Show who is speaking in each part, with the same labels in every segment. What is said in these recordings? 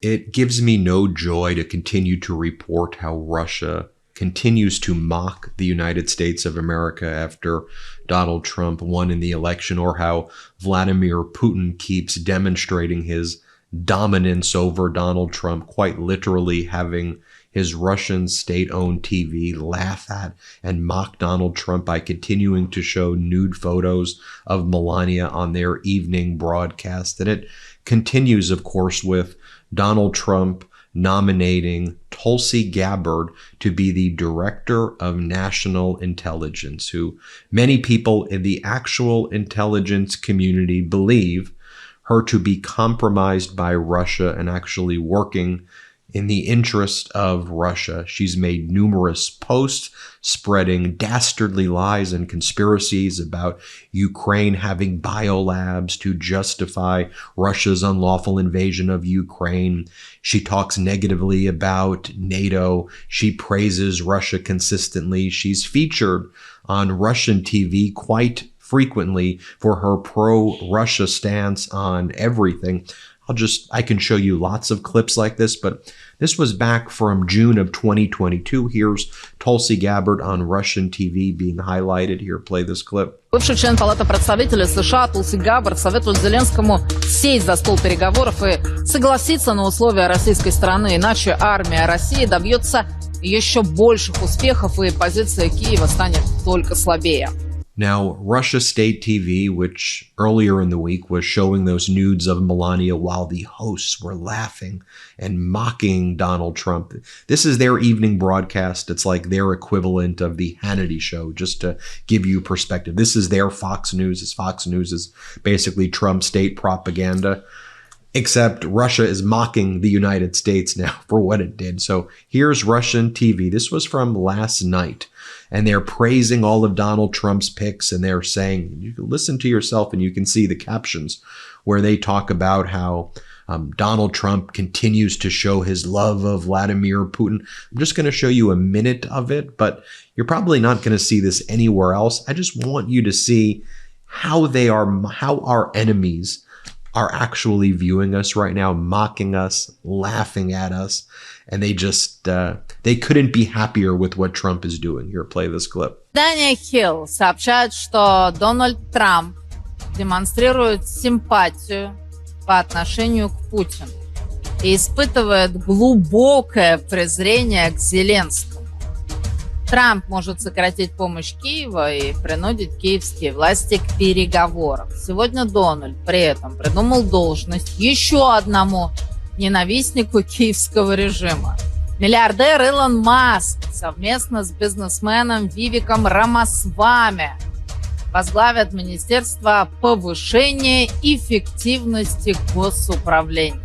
Speaker 1: It gives me no joy to continue to report how Russia continues to mock the United States of America after Donald Trump won in the election, or how Vladimir Putin keeps demonstrating his dominance over Donald Trump, quite literally having his Russian state-owned TV laugh at and mock Donald Trump by continuing to show nude photos of Melania on their evening broadcast. And it continues, of course, with Donald Trump nominating Tulsi Gabbard to be the Director of National Intelligence, who many people in the actual intelligence community believe her to be compromised by Russia and actually working in the interest of Russia. She's made numerous posts spreading dastardly lies and conspiracies about Ukraine having biolabs to justify Russia's unlawful invasion of Ukraine. She talks negatively about NATO. She praises Russia consistently. She's featured on Russian TV quite frequently for her pro-Russia stance on everything. I can show you lots of clips like this, but this was back from June of 2022. Here's Tulsi Gabbard on Russian TV being highlighted. Here, play this clip.
Speaker 2: Бывший член Палаты представителей США Tulsi Gabbard советует Зеленскому сесть за стол переговоров и согласиться на условия российской стороны, иначе армия России добьется еще больших успехов и позиция Киева станет только слабее.
Speaker 1: Now, Russia State TV, which earlier in the week was showing those nudes of Melania while the hosts were laughing and mocking Donald Trump. This is their evening broadcast. It's like their equivalent of the Hannity show, just to give you perspective. This is their Fox News. Fox News is basically Trump state propaganda, except Russia is mocking the United States now for what it did. So here's Russian TV. This was from last night. And they're praising all of Donald Trump's picks, and they're saying, you can listen to yourself and you can see the captions where they talk about how Donald Trump continues to show his love of Vladimir Putin. I'm just going to show you a minute of it, but you're probably not going to see this anywhere else. I just want you to see how our enemies are actually viewing us right now, mocking us, laughing at us. And they couldn't be happier with what Trump is doing. Here, play this clip.
Speaker 2: Издание Hill сообщает, что Дональд Трамп демонстрирует симпатию по отношению к Путину и испытывает глубокое презрение к Зеленскому. Трамп может сократить помощь Киева и принудить киевские власти к переговорам. Сегодня Дональд при этом придумал должность еще одному ненавистнику киевского режима. Миллиардер Илон Маск совместно с бизнесменом Вивеком Рамасвами возглавят Министерство повышения эффективности госуправления.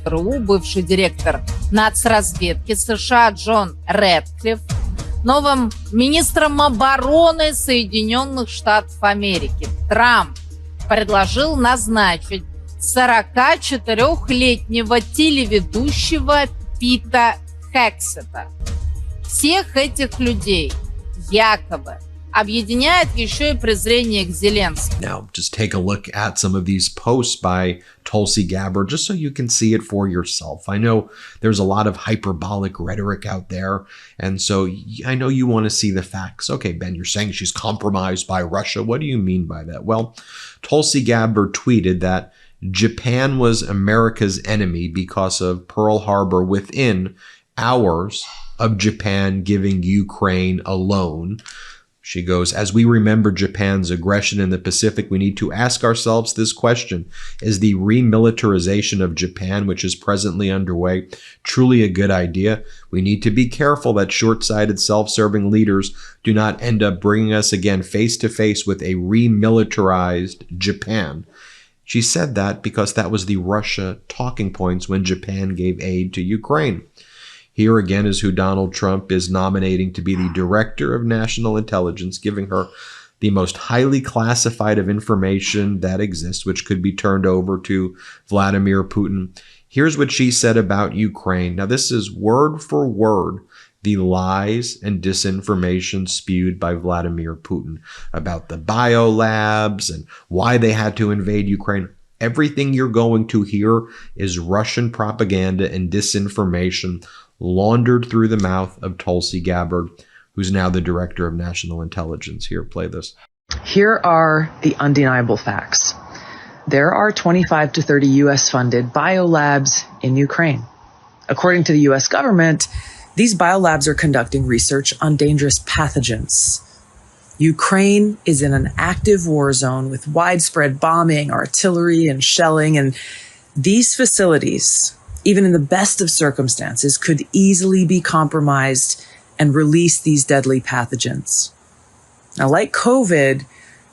Speaker 2: ЦРУ, бывший директор нацразведки США Джон Рэдклифф, новым министром обороны Соединенных Штатов Америки. Трамп предложил назначить 44-летнего телеведущего Пита Хексета. Всех этих людей якобы объединяет еще и презрение к Зеленскому.
Speaker 1: Now, just take a look at some of these posts by Tulsi Gabbard, just so you can see it for yourself. I know there's a lot of hyperbolic rhetoric out there, and so I know you want to see the facts. Okay, Ben, you're saying she's compromised by Russia. What do you mean by that? Well, Tulsi Gabbard tweeted that Japan was America's enemy because of Pearl Harbor within hours of Japan giving Ukraine a loan. She goes, as we remember Japan's aggression in the Pacific, we need to ask ourselves this question. Is the remilitarization of Japan, which is presently underway, truly a good idea? We need to be careful that short-sighted, self-serving leaders do not end up bringing us again face to face with a remilitarized Japan. She said that because that was the Russia talking points when Japan gave aid to Ukraine. Here again is who Donald Trump is nominating to be the Director of National Intelligence, giving her the most highly classified of information that exists, which could be turned over to Vladimir Putin. Here's what she said about Ukraine. Now, this is word for word the lies and disinformation spewed by Vladimir Putin about the biolabs and why they had to invade Ukraine. Everything you're going to hear is Russian propaganda and disinformation laundered through the mouth of Tulsi Gabbard, who's now the director of national intelligence. Here, play this.
Speaker 3: Here are the undeniable facts. There are 25 to 30 U.S.-funded biolabs in Ukraine. According to the U.S. government, these biolabs are conducting research on dangerous pathogens. Ukraine is in an active war zone with widespread bombing, artillery, and shelling, and these facilities, even in the best of circumstances, could easily be compromised and release these deadly pathogens. Now, like COVID,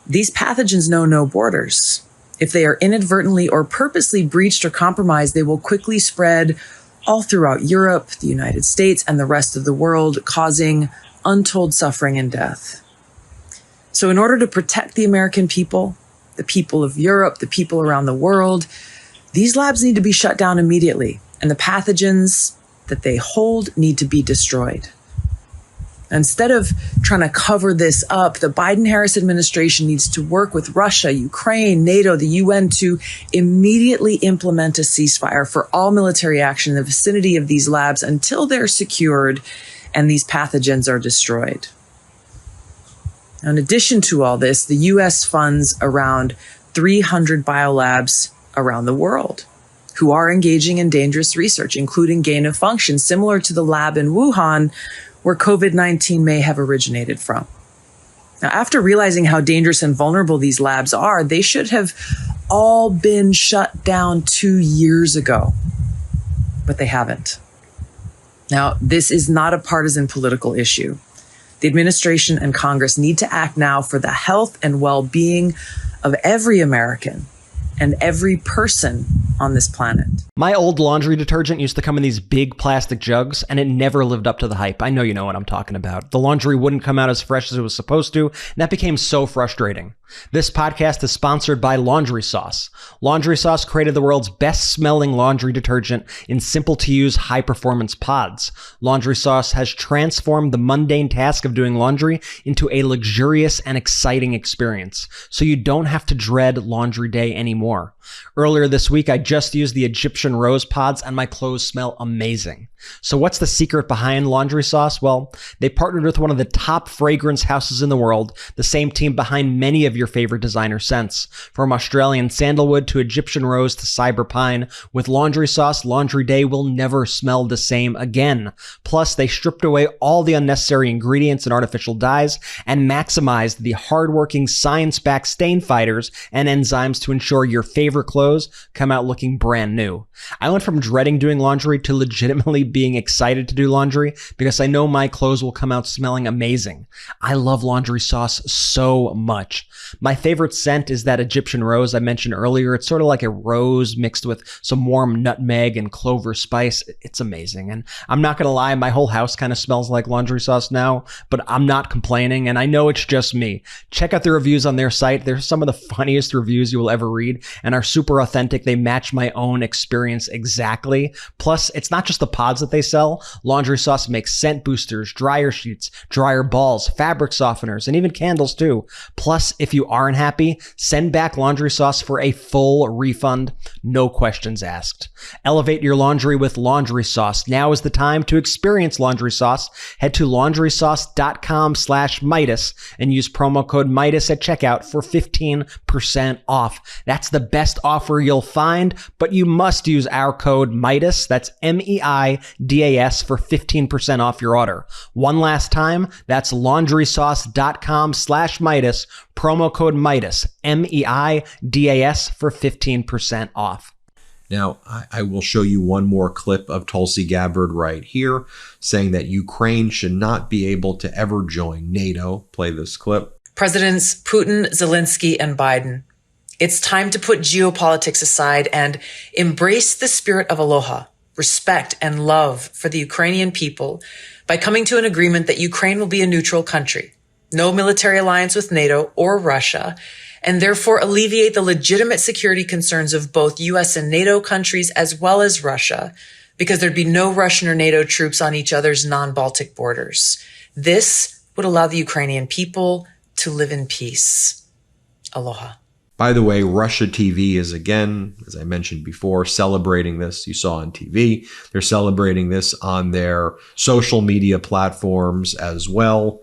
Speaker 3: these pathogens know no borders. If they are inadvertently or purposely breached or compromised, they will quickly spread all throughout Europe, the United States, and the rest of the world, causing untold suffering and death. So in order to protect the American people, the people of Europe, the people around the world, these labs need to be shut down immediately, and the pathogens that they hold need to be destroyed. Instead of trying to cover this up, the Biden-Harris administration needs to work with Russia, Ukraine, NATO, the UN to immediately implement a ceasefire for all military action in the vicinity of these labs until they're secured and these pathogens are destroyed. Now, in addition to all this, the U.S. funds around 300 biolabs around the world who are engaging in dangerous research, including gain of function, similar to the lab in Wuhan, where COVID-19 may have originated from. Now, after realizing how dangerous and vulnerable these labs are, they should have all been shut down 2 years ago, but they haven't. Now, this is not a partisan political issue. The administration and Congress need to act now for the health and well-being of every American and every person on this planet.
Speaker 4: My old laundry detergent used to come in these big plastic jugs, and it never lived up to the hype. I know you know what I'm talking about. The laundry wouldn't come out as fresh as it was supposed to, and that became so frustrating. This podcast is sponsored by Laundry Sauce. Laundry Sauce created the world's best-smelling laundry detergent in simple-to-use, high-performance pods. Laundry Sauce has transformed the mundane task of doing laundry into a luxurious and exciting experience, so you don't have to dread laundry day anymore. Earlier this week, I just used the Egyptian rose pods, and my clothes smell amazing. So what's the secret behind Laundry Sauce? Well, they partnered with one of the top fragrance houses in the world, the same team behind many of your favorite designer scents. From Australian sandalwood to Egyptian rose to cyber pine, with Laundry Sauce, laundry day will never smell the same again. Plus, they stripped away all the unnecessary ingredients and artificial dyes and maximized the hardworking science-backed stain fighters and enzymes to ensure your favorite clothes come out looking brand new. I went from dreading doing laundry to legitimately being excited to do laundry because I know my clothes will come out smelling amazing. I love Laundry Sauce so much. My favorite scent is that Egyptian rose I mentioned earlier. It's sort of like a rose mixed with some warm nutmeg and clover spice. It's amazing. And I'm not going to lie, my whole house kind of smells like Laundry Sauce now, but I'm not complaining, and I know it's just me. Check out the reviews on their site. They're some of the funniest reviews you will ever read and are super authentic. They match my own experience exactly. Plus, it's not just the pods that they sell. Laundry Sauce makes scent boosters, dryer sheets, dryer balls, fabric softeners, and even candles too. Plus, if you aren't happy, send back Laundry Sauce for a full refund, no questions asked. Elevate your laundry with Laundry Sauce. Now is the time to experience Laundry Sauce. Head to laundrysauce.com/Meidas and use promo code Meidas at checkout for 15% off. That's the best offer you'll find, but you must use our code Meidas, that's MEIDAS, for 15% off your order. One last time, that's laundrysauce.com/Meidas, promo code Meidas, MEIDAS, for 15% off.
Speaker 1: Now, I will show you one more clip of Tulsi Gabbard right here saying that Ukraine should not be able to ever join NATO. Play this clip.
Speaker 3: Presidents Putin, Zelensky, and Biden, it's time to put geopolitics aside and embrace the spirit of aloha, respect, and love for the Ukrainian people by coming to an agreement that Ukraine will be a neutral country, no military alliance with NATO or Russia, and therefore alleviate the legitimate security concerns of both U.S. and NATO countries as well as Russia, because there'd be no Russian or NATO troops on each other's non-Baltic borders. This would allow the Ukrainian people to live in peace. Aloha.
Speaker 1: By the way, Russia TV is, again, as I mentioned before, celebrating this. You saw on TV. They're celebrating this on their social media platforms as well.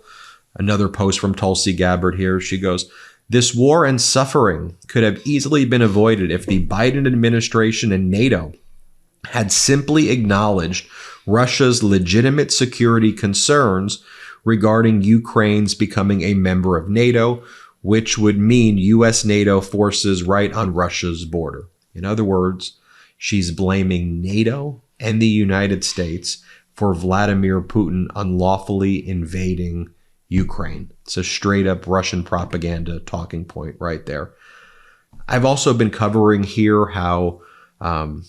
Speaker 1: Another post from Tulsi Gabbard here. She goes, "This war and suffering could have easily been avoided if the Biden administration and NATO had simply acknowledged Russia's legitimate security concerns regarding Ukraine's becoming a member of NATO, which would mean U.S. NATO forces right on Russia's border." In other words, she's blaming NATO and the United States for Vladimir Putin unlawfully invading Ukraine. It's a straight up Russian propaganda talking point right there. I've also been covering here how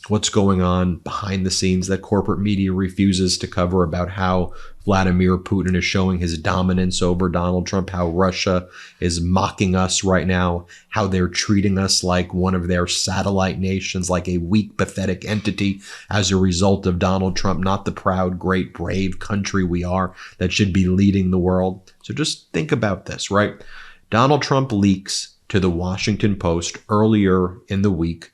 Speaker 1: what's going on behind the scenes that corporate media refuses to cover about how Vladimir Putin is showing his dominance over Donald Trump, how Russia is mocking us right now, how they're treating us like one of their satellite nations, like a weak, pathetic entity as a result of Donald Trump, not the proud, great, brave country we are that should be leading the world. So just think about this, right? Donald Trump leaks to the Washington Post earlier in the week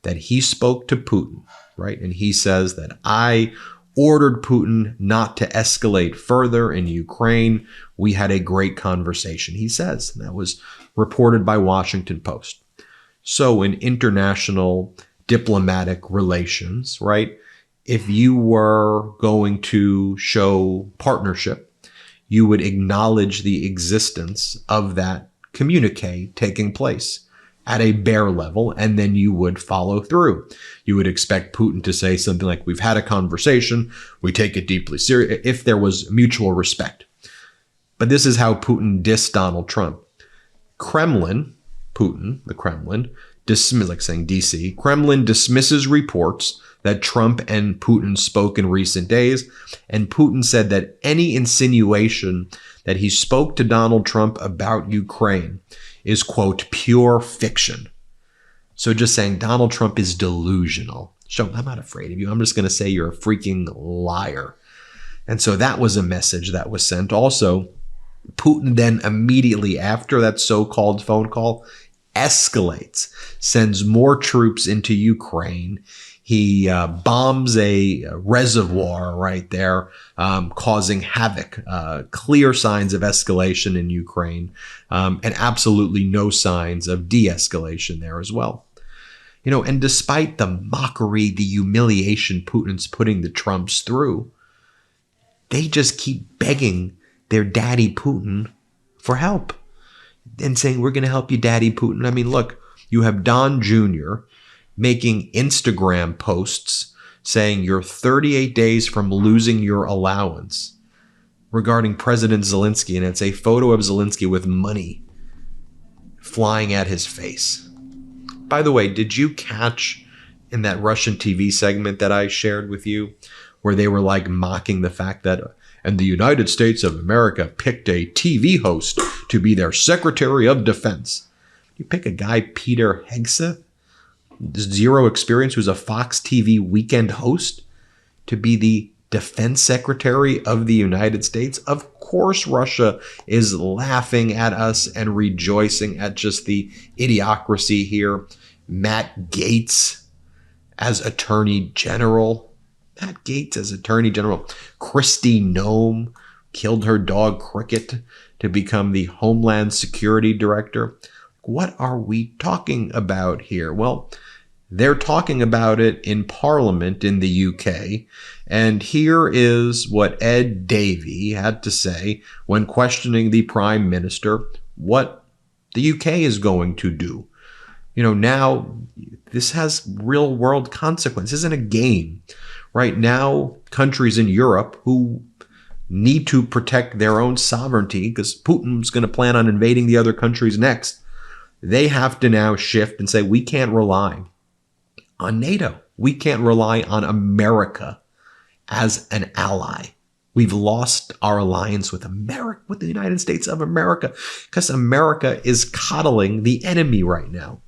Speaker 1: that he spoke to Putin, right? And he says that I ordered Putin not to escalate further in Ukraine. We had a great conversation, he says. And that was reported by Washington Post. So in international diplomatic relations, right, if you were going to show partnership, you would acknowledge the existence of that communique taking place at a bare level, and then you would follow through. You would expect Putin to say something like, "We've had a conversation, we take it deeply serious," if there was mutual respect. But this is how Putin dissed Donald Trump. Kremlin, Putin, the Kremlin, like saying DC, Kremlin dismisses reports that Trump and Putin spoke in recent days, and Putin said that any insinuation that he spoke to Donald Trump about Ukraine is, quote, pure fiction. So just saying Donald Trump is delusional. So I'm not afraid of you. I'm just going to say you're a freaking liar. And so that was a message that was sent. Also, Putin then immediately after that so-called phone call escalates, sends more troops into Ukraine. He bombs a reservoir right there, causing havoc, clear signs of escalation in Ukraine, and absolutely no signs of de-escalation there as well. You know, and despite the mockery, the humiliation Putin's putting the Trumps through, they just keep begging their daddy Putin for help and saying, "We're going to help you, daddy Putin." I mean, look, you have Don Jr. making Instagram posts saying you're 38 days from losing your allowance regarding President Zelensky. And it's a photo of Zelensky with money flying at his face. By the way, did you catch in that Russian TV segment that I shared with you where they were like mocking the fact that and the United States of America picked a TV host to be their Secretary of Defense? You pick a guy, Peter Hegseth, zero experience, who's a Fox TV weekend host, to be the Defense Secretary of the United States. Of course, Russia is laughing at us and rejoicing at just the idiocracy here. Matt Gaetz as Attorney General. Matt Gaetz as Attorney General. Kristi Noem killed her dog Cricket to become the Homeland Security Director. What are we talking about here? Well, they're talking about it in Parliament in the UK. And here is what Ed Davey had to say when questioning the Prime Minister what the UK is going to do. You know, now this has real world consequences. This isn't a game. Right now, countries in Europe who need to protect their own sovereignty because Putin's going to plan on invading the other countries next, they have to now shift and say, we can't rely on NATO. We can't rely on America as an ally. We've lost our alliance with America, with the United States of America, because America is coddling the enemy right now.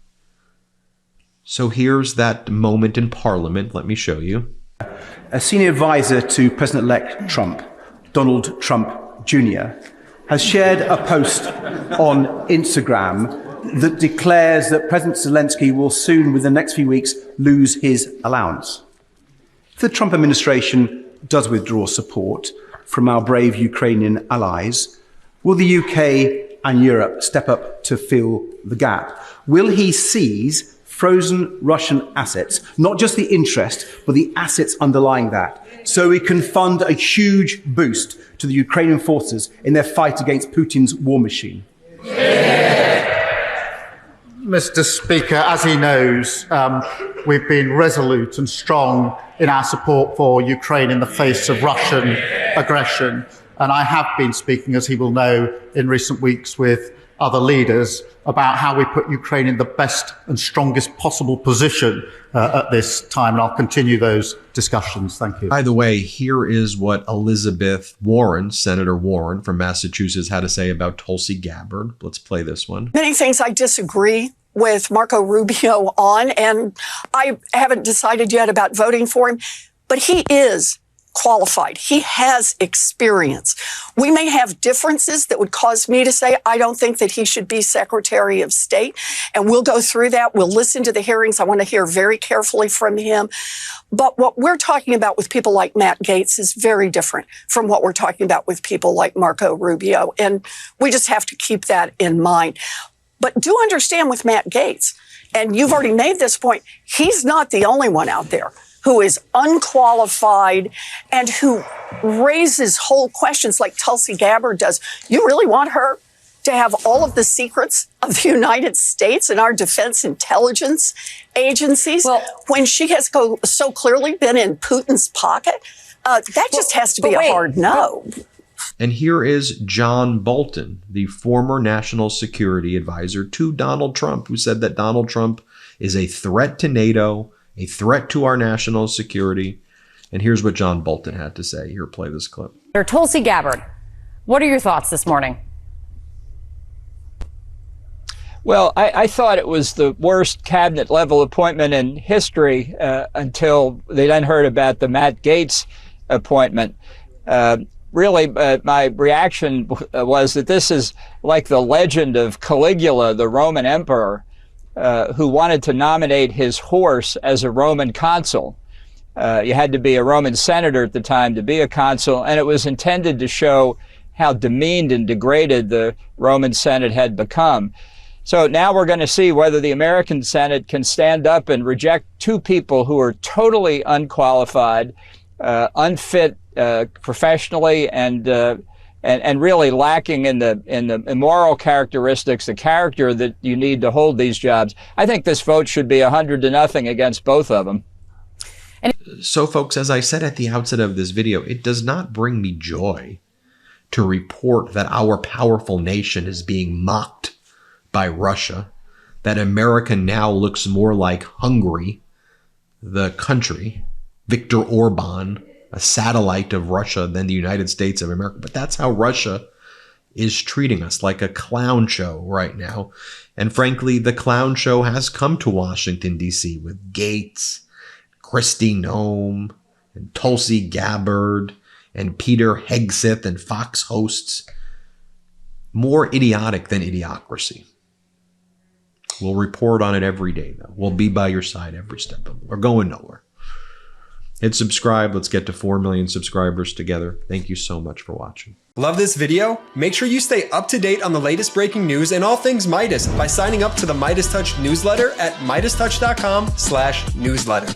Speaker 1: So here's that moment in Parliament. Let me show you.
Speaker 5: A senior advisor to President-elect Trump, Donald Trump Jr., has shared a post on Instagram that declares that President Zelensky will soon, within the next few weeks, lose his allowance. If the Trump administration does withdraw support from our brave Ukrainian allies, will the UK and Europe step up to fill the gap? Will he seize frozen Russian assets, not just the interest, but the assets underlying that, so we can fund a huge boost to the Ukrainian forces in their fight against Putin's war machine?
Speaker 6: Mr. Speaker, as he knows, we've been resolute and strong in our support for Ukraine in the face of Russian aggression. And I have been speaking, as he will know, in recent weeks with other leaders about how we put Ukraine in the best and strongest possible position at this time. And I'll continue those discussions. Thank you.
Speaker 1: By the way, here is what Elizabeth Warren, Senator Warren from Massachusetts, had to say about Tulsi Gabbard. Let's play this one.
Speaker 7: Many things I disagree with Marco Rubio on, and I haven't decided yet about voting for him, but he is qualified. He has experience. We may have differences that would cause me to say, I don't think that he should be Secretary of State. And we'll go through that. We'll listen to the hearings. I want to hear very carefully from him. But what we're talking about with people like Matt Gaetz is very different from what we're talking about with people like Marco Rubio. And we just have to keep that in mind. But do understand with Matt Gaetz, and you've already made this point, he's not the only one out there who is unqualified and who raises whole questions like Tulsi Gabbard does. You really want her to have all of the secrets of the United States and our defense intelligence agencies when she has so clearly been in Putin's pocket? That just has to be a hard no.
Speaker 1: And here is John Bolton, the former national security advisor to Donald Trump, who said that Donald Trump is a threat to NATO, a threat to our national security. And here's what John Bolton had to say. Here, play this clip.
Speaker 8: Tulsi Gabbard, what are your thoughts this morning?
Speaker 9: Well, I thought it was the worst cabinet level appointment in history until they then heard about the Matt Gaetz appointment. Really, my reaction was that this is like the legend of Caligula, the Roman emperor, who wanted to nominate his horse as a Roman consul. You had to be a Roman senator at the time to be a consul, and it was intended to show how demeaned and degraded the Roman Senate had become. So now we're going to see whether the American Senate can stand up and reject two people who are totally unqualified, unfit professionally, and really lacking in the moral characteristics, the character that you need to hold these jobs. I think this vote should be 100-0 against both of them.
Speaker 1: So, folks, as I said at the outset of this video, it does not bring me joy to report that our powerful nation is being mocked by Russia, that America now looks more like Hungary, the country, Viktor Orban, a satellite of Russia, than the United States of America. But that's how Russia is treating us, like a clown show right now. And frankly, the clown show has come to Washington, D.C. with Gaetz, Kristi Noem, and Tulsi Gabbard, and Peter Hegseth, and Fox hosts. More idiotic than idiocracy. We'll report on it every day, though. We'll be by your side every step of it. We're going nowhere. Hit subscribe. Let's get to 4 million subscribers together. Thank you so much for watching.
Speaker 10: Love this video? Make sure you stay up to date on the latest breaking news and all things Midas by signing up to the MeidasTouch newsletter at MeidasTouch.com/newsletter.